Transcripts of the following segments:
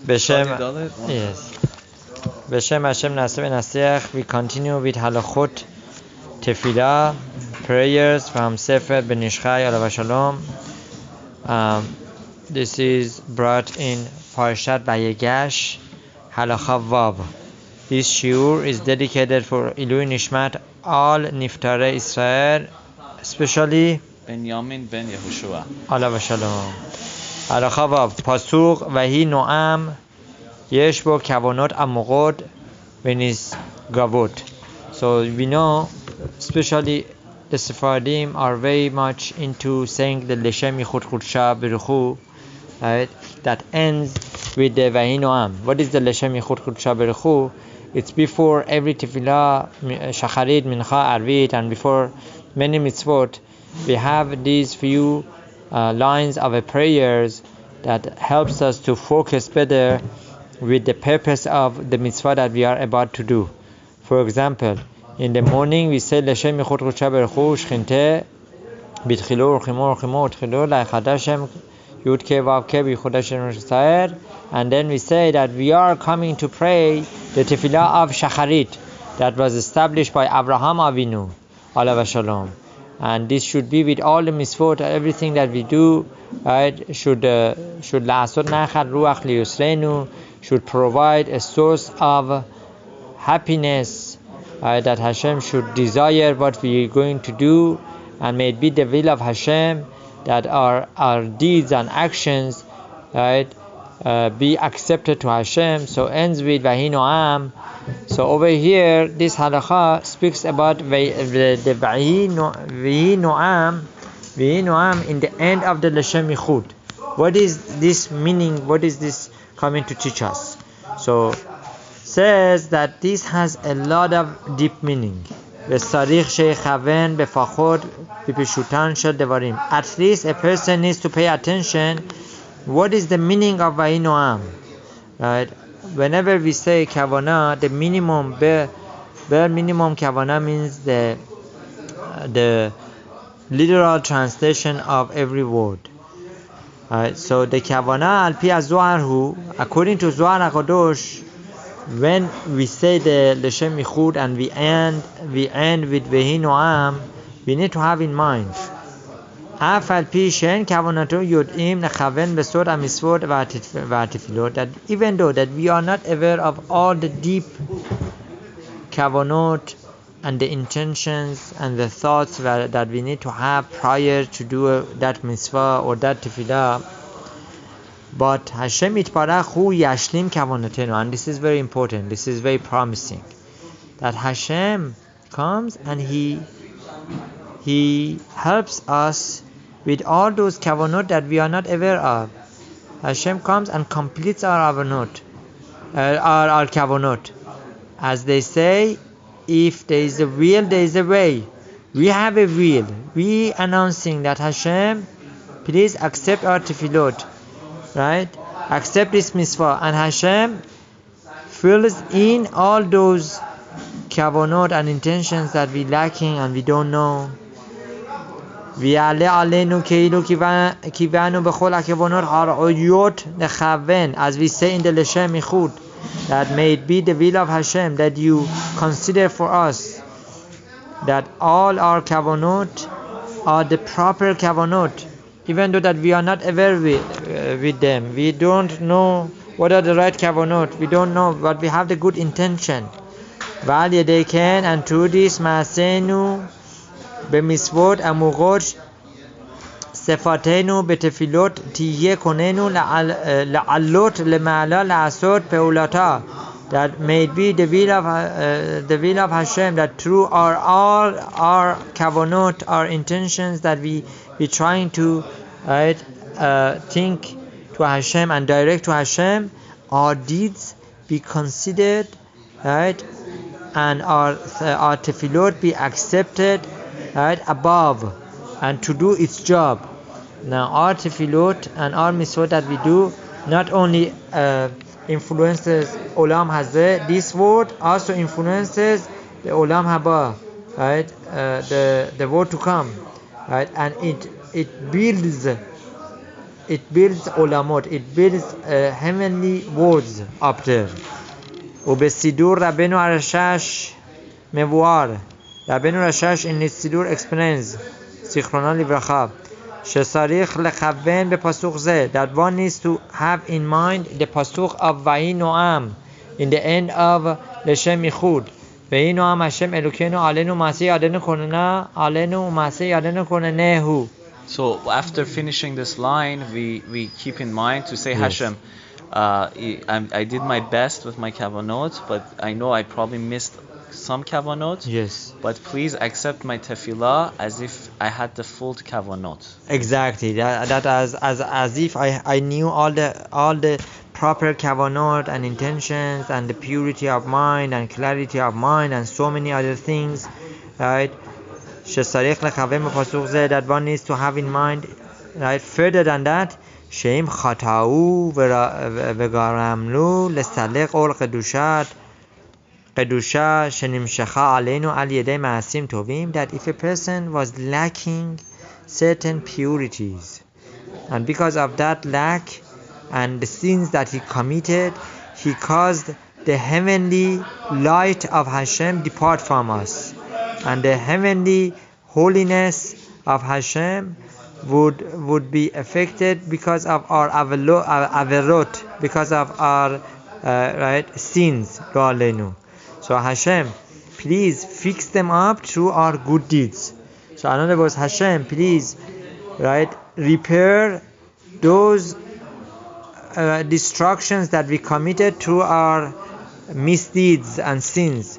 Beshem, yes. Beshem Hashem Naseh Nasiach. We continue with Hilchot Tefila, prayers from Sefer Ben Ishchai Alav Shalom. This is brought in Parshat Vayegash, Halacha Vav. This shiur is dedicated for Ilui Nishmat all Niftare Israel, especially Benjamin ben Yehoshua. Alav Shalom. Halacha Vav. Pasuk Vihi Noam yesh bo kavanot amugod v'nisgavot. So we know, especially the Sephardim are very much into saying the Leshem Yichud Chudsha Beruchu, right? That ends with the Vihi Noam. What is the Leshem Yichud Chudsha Beruchu? It's before every Tefila, Shacharit, Mincha, Arvit, and before many mitzvot. We have these few lines of a prayers that helps us to focus better with the purpose of the mitzvah that we are about to do. For example, in the morning we say Leshem Yichud Chudsha Beruchu Shchinte B'tchilo Urchimo Utchilo La'echadashem Yud Ke Vav Ke B'Yichudashem Yisrael, and then we say that we are coming to pray the Tefila of Shacharit that was established by Abraham Avinu Alav Shalom. And this should be with all the mitzvot, everything that we do, right? Should la'asot nachat ruach liyusreinu, should provide a source of happiness, that Hashem should desire what we are going to do, and may it be the will of Hashem that our deeds and actions, right, be accepted to Hashem. So ends with Vihi Noam. So over here, this halacha speaks about the Vihi Noam in the end of the Leshem Yichud. What is this meaning? What is this coming to teach us? So says that this has a lot of deep meaning. At least a person needs to pay attention. What is the meaning of Vihi Noam? Right? Whenever we say kavanah, the minimum, bare minimum kavanah means the literal translation of every word. Right? So the kavanah al-pi az-Zohar hu, according to Zohar HaKadosh, when we say the Leshem Yichud and we end with Vihi Noam, we need to have in mind that even though that we are not aware of all the deep kavanot and the intentions and the thoughts that we need to have prior to do that mitzvah or that tefillah, but Hashem itbarach hu yashlim kavanotenu, and this is very important, this is very promising, that Hashem comes and He helps us with all those kavanot that we are not aware of. Hashem comes and completes our kavanot. Our kavanot. As they say, if there is a will, there is a way. We have a will. We announcing that Hashem, please accept our tefillot, right? Accept this mitzvah, and Hashem fills in all those kavanot and intentions that we lacking and we don't know. علیנו کیوانو بخول اکوانور هارعیوت نخوین, as we say in the Leshem Yichud, that may it be the will of Hashem that you consider for us that all our kavanot are the proper kavanot, even though that we are not aware with them, we don't know what are the right kavanot, we don't know, but we have the good intention. وَعَلْيَدَيْكَنْ, and through this مَعَسَيْنُ بمسوود اموغوش صفاتینو به تفیلوت تیه کنینو لعلوت لمعلا لعصوت پیولاتا, that may it be the will of Hashem that through all our kavanot, our intentions that we trying to think to Hashem and direct to Hashem, our deeds be considered, right, and our tefillot be accepted, right, above, and to do its job. Now our tefillot and our mitzvot that we do not only influences Olam Hazeh, this word also influences the Olam Haba, right, the world to come, right, and it builds builds olamot, it builds heavenly worlds up there. ובסידור רבנו הרשש מבואר. רבנו הרשש in his סידור explains, זיכרונו לברכה, שצריך לכוון בפסוק זה, that one needs to have in mind the pasuk of ויהי נועם in the end of לשם ייחוד. ויהי נועם השם אלקינו עלינו מעשה ידינו כוננה עלינו ומעשה ידינו כוננהו. So after finishing this line, we keep in mind to say, Hashem, I did my best with my kavanot, but I know I probably missed some kavanot. Yes. But please accept my tefillah as if I had the full kavanot. Exactly. That as if I knew all the proper kavanot and intentions and the purity of mind and clarity of mind and so many other things, right? שצריך לכוון בפסוק זה, that one needs to have in mind, right? Further than that, שהם חטאו וגרמנו לסלק אור קדושה שנמשכה עלינו על ידי מעשים טובים, that if a person was lacking certain purities, and because of that lack and the sins that he committed, he caused the heavenly light of Hashem depart from us, and the heavenly holiness of Hashem would be affected because of our averot, because of our sins. Alenu. So Hashem, please fix them up through our good deeds. So in other words, Hashem, please, repair those destructions that we committed through our misdeeds and sins.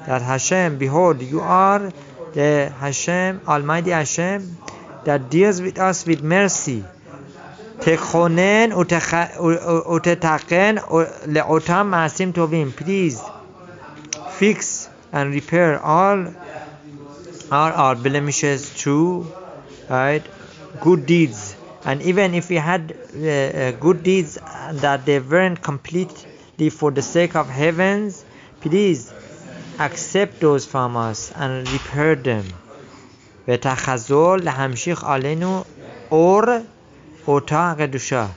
That Hashem, behold, you are the Hashem, Almighty Hashem, that deals with us with mercy. תכונן ותתקן לאותם מעשים טובים. Please fix and repair all our blemishes through good deeds. And even if we had good deeds that they weren't completely for the sake of heavens, please accept those from us and repair them. ותחזור להמשיך עלינו אור אותה קדושה,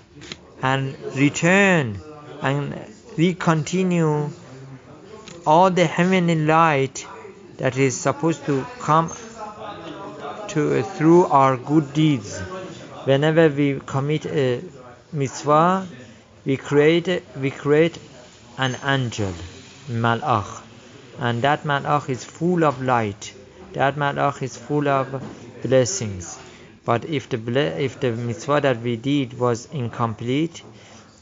and return and recontinue all the heavenly light that is supposed to come through our good deeds. Whenever we commit a mitzvah, we create an angel, malach, and that malach is full of light. That malach is full of blessings. But if the mitzvah that we did was incomplete,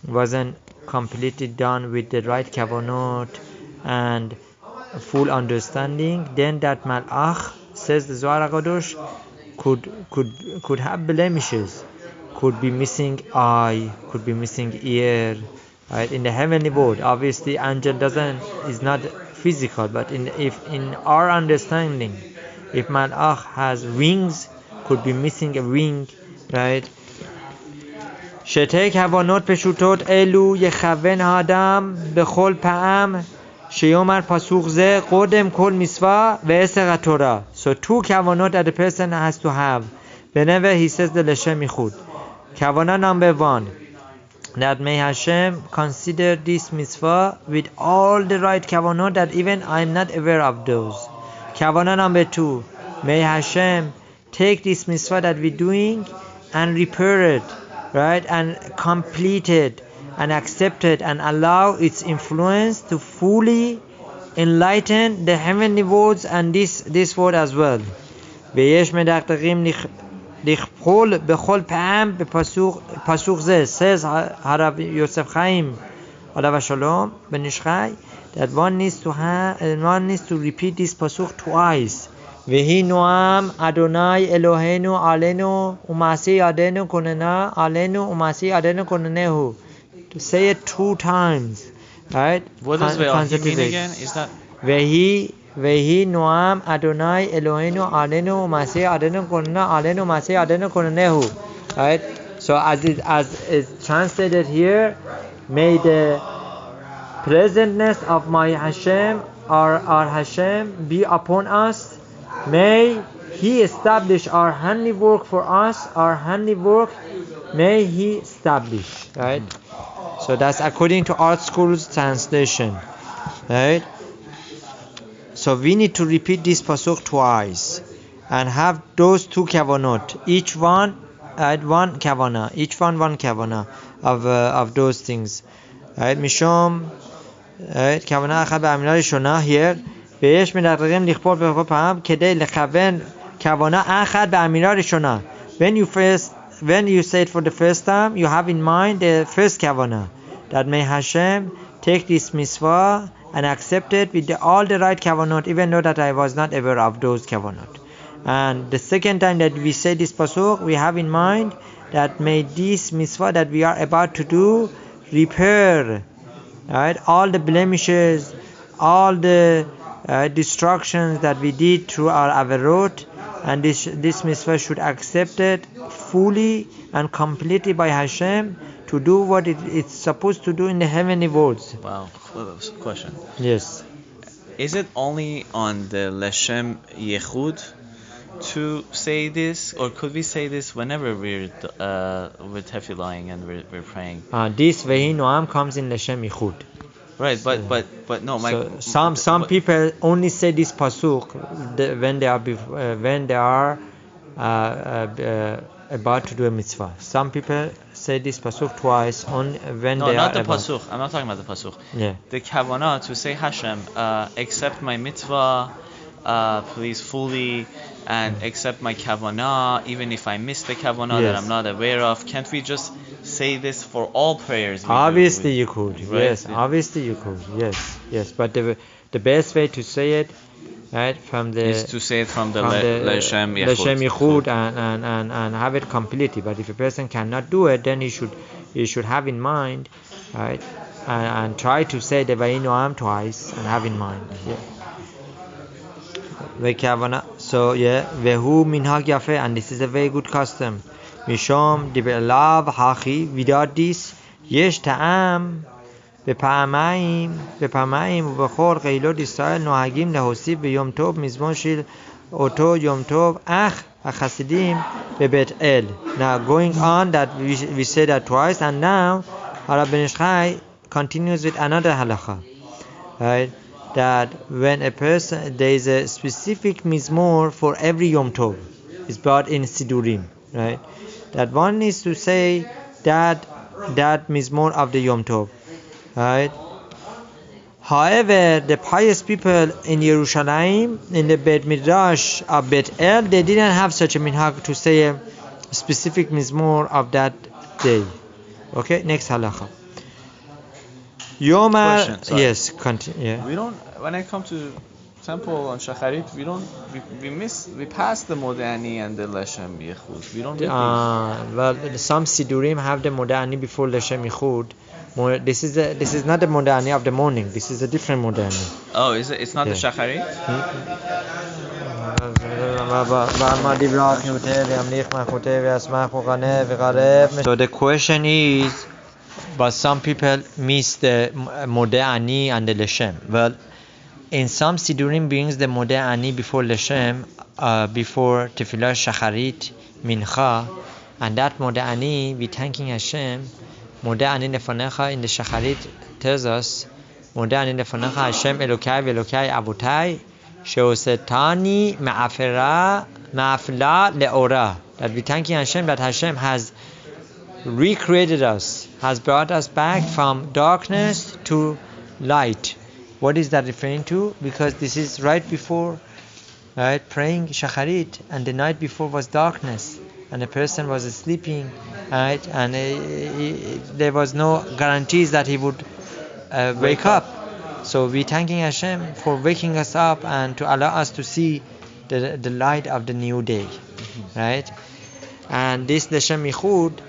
wasn't completely done with the right kavanot and full understanding, then that malach, says the Zohar HaKadosh, could have blemishes, could be missing eye, could be missing ear, right? In the heavenly world, obviously, angel is not physical, but in our understanding, if malach has wings, could be missing a wing, right? שתי כוונות פשוטות אלו יכוון האדם בכל פעם שיאמר פסוק זה קודם כל מצווה ועשר התורה. So two כוונות that the person has to have whenever he says the לשם ייחוד. כוונה number 1, that may Hashem consider this mitzvah with all the right kavanot that even I am not aware of those. Kavana number 2, may Hashem take this mitzvah that we're doing and repair it, right, and complete it and accept it and allow its influence to fully enlighten the heavenly worlds and this world as well. ויש מדקדקים לכפול בכל פעם בפסוק זה, says הרב יוסף חיים עליו השלום בן איש חי, that one needs to repeat this pasuk twice. ויהי נועם אדוני אלוהינו עלינו ומעשה ידינו כוננה עלינו ומעשה ידינו כוננהו. To say it 2 times, right? What does Ve'ahi mean again? Is that ויהי נועם אדוני אלוהינו עלינו ומעשה ידינו כוננה עלינו ומעשה ידינו כוננהו. Right? So as it's translated here, may the presentness of my Hashem, our Hashem, be upon us. May He establish our handiwork for us. Our handiwork may He establish. Right? So that's according to Art School's translation. Right? So we need to repeat this pasuk twice and have those two kavanot. Each one add one kavana. Each one kavana of those things. Right? Mishom. Right? Kavana achad be'amila rishona here. Ve'yesh medaqaqim lichpot b'chol pa'am kedei lechaven kavana achad be'amila rishona. When you say it for the first time, you have in mind the first kavana, that may Hashem take this mitzvah and accept it with all the right kavanot, even though that I was not aware of those kavanot. And the second time that we say this pasuk, we have in mind that may this mitzvah that we are about to do repair, right, all the blemishes, all the destructions that we did through our averot, and this mitzvah should accept it fully and completely by Hashem to do what it's supposed to do in the heavenly worlds. Wow. Question. Yes. Is it only on the Leshem Yechud to say this, or could we say this whenever we're tefilaing and we're praying? This Vehi Noam comes in Leshem Yechud. Right, but no, some people only say this pasuk when they are about to do a mitzvah. Some people say this pasuk twice when they are not the pasuk. I'm not talking about the pasuk. Yeah. The kavanah to say Hashem, accept my mitzvah, please fully, and accept my kavanah, even if I miss the kavanah that I'm not aware of. Can't we just say this for all prayers? Obviously you could. Right? Yes, obviously you could. Yes. But the best way to say it, right, is to say it from the Leshem Yechud and have it completely. But if a person cannot do it, then he should have in mind, right, and try to say the Vehi Noam twice and have in mind. So Vehu minhag yafe, and this is a very good custom. Mishom dibelav hachi, without this yesh ta'am בפעמיים ובכל חילות ישראל נוהגים להוסיף ביום טוב מזמור של אותו יום טוב אך החסידים בבית אל. Now going on that we say that twice, and now Harab Ben Ish Chai continues with another halacha, right, that when a person, there is a specific mizmor for every yom tov, is brought in Sidurim, right, that one needs to say that mizmor of the yom tov. Right. However, the pious people in Yerushalayim, in the Beit Midrash of Bet El, they didn't have such a minhag to say a specific mizmor of that day. Okay, next halacha. Yomar. Yes, continue. Yeah. We don't. When I come to temple on Shacharit, we pass the Modani and the Leshem Yechud. We don't. Well, some Sidurim have the Modani before Leshem Yechud. This is not the Modani of the morning. This is a different Modani. Oh, is it? It's not the Shacharit? So the question is, but some people miss the Modani and the Leshem. Well, in some Sidurim brings the Modani before Leshem, before Tefila Shacharit, Mincha, and that Modani, we thanking Hashem. Modani lefanecha in the Shacharit tells us, Modani lefanecha Hashem Elokai ve'Elokai Avutai sheosetani ma'afla le'ora. That we thanking Hashem that Hashem has recreated us, has brought us back from darkness to light. What is that referring to? Because this is right before, right, praying Shacharit, and the night before was darkness, and the person was sleeping, right, and there was no guarantees that he would wake up. So we thanking Hashem for waking us up and to allow us to see the light of the new day, right? And this Leshem Yichud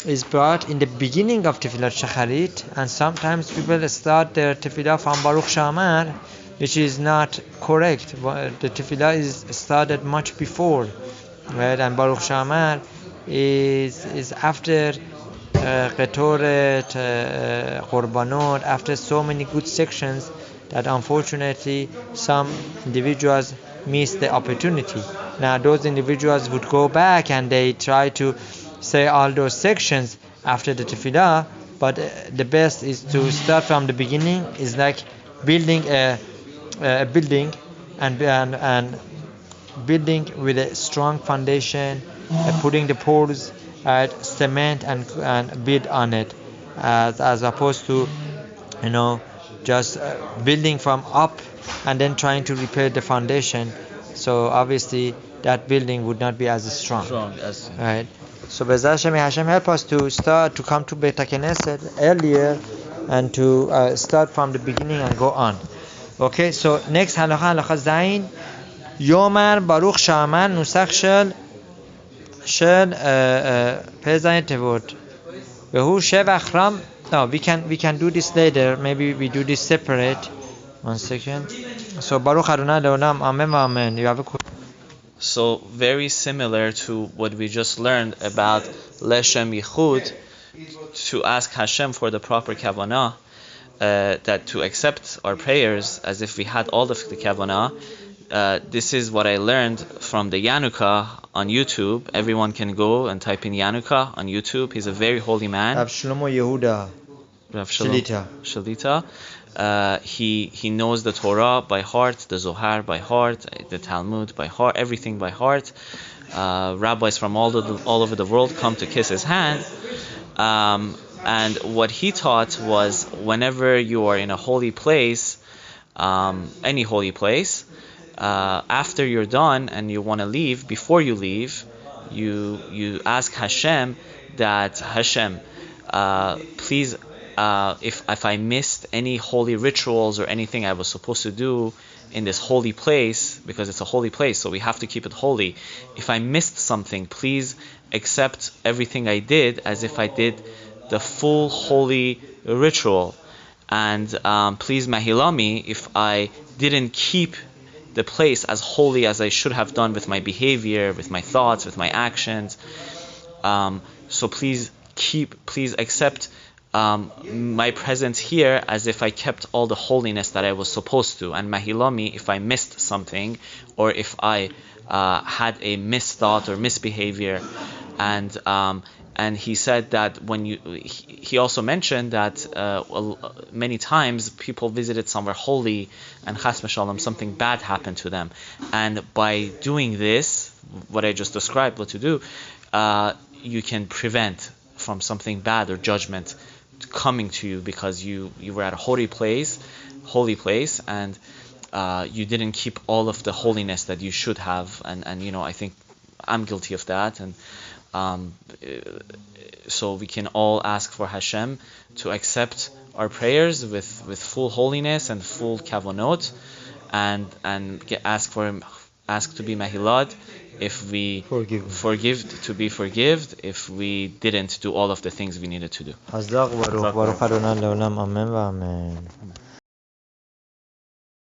is brought in the beginning of Tefillat Shacharit, and sometimes people start their Tefillah from Baruch Shamar, which is not correct. The Tefillah is started much before, right? And Baruch Shamar is after Qetoret, Korbanot, after so many good sections that unfortunately some individuals miss the opportunity. Now those individuals would go back and they try to say all those sections after the Tefila, but the best is to start from the beginning. It's like building a building and building with a strong foundation, putting the poles, cement and build on it, as opposed to just building from up and then trying to repair the foundation. So obviously that building would not be as strong. Right. So Hashem help us to come to Beit HaKnesset earlier and to start from the beginning and go on. Okay, so next halacha zayin Yomer Baruch Shaman Nusach Shel Pezayin Tevot Vehu Shevach Ram. No, we can do this later. Maybe we do this separate. 1 second. So Baruch Adonai Leolam Amen Amen. You have a question? So very similar to what we just learned about Leshem Yichud, to ask Hashem for the proper kavanah, that to accept our prayers as if we had all of the kavanah. This is what I learned from the Yanuka on YouTube. Everyone can go and type in Yanuka on YouTube. He's a very holy man. Rav Shlomo Yehuda Shalita. He knows the Torah by heart, the Zohar by heart, the Talmud by heart, everything by heart. Rabbis from all over the world come to kiss his hand. And what he taught was, whenever you are in a holy place, any holy place, after you're done and you want to leave, before you leave, you ask Hashem that, Hashem, please, if I missed any holy rituals or anything I was supposed to do in this holy place, because it's a holy place, so we have to keep it holy. If I missed something, please accept everything I did as if I did the full holy ritual. And please mahilami if I didn't keep the place as holy as I should have done with my behavior, with my thoughts, with my actions. So please accept my presence here as if I kept all the holiness that I was supposed to. And mahilami if I missed something, or if I had a misthought or misbehavior. And he said that he also mentioned that many times people visited somewhere holy and chas v'shalom something bad happened to them, and by doing this, what I just described, what to do, you can prevent from something bad or judgment coming to you, because you were at a holy place, and you didn't keep all of the holiness that you should have, and I think I'm guilty of that, and so we can all ask for Hashem to accept our prayers with full holiness and full kavanot, and ask to be mahilad if we forgive if we didn't do all of the things we needed to do.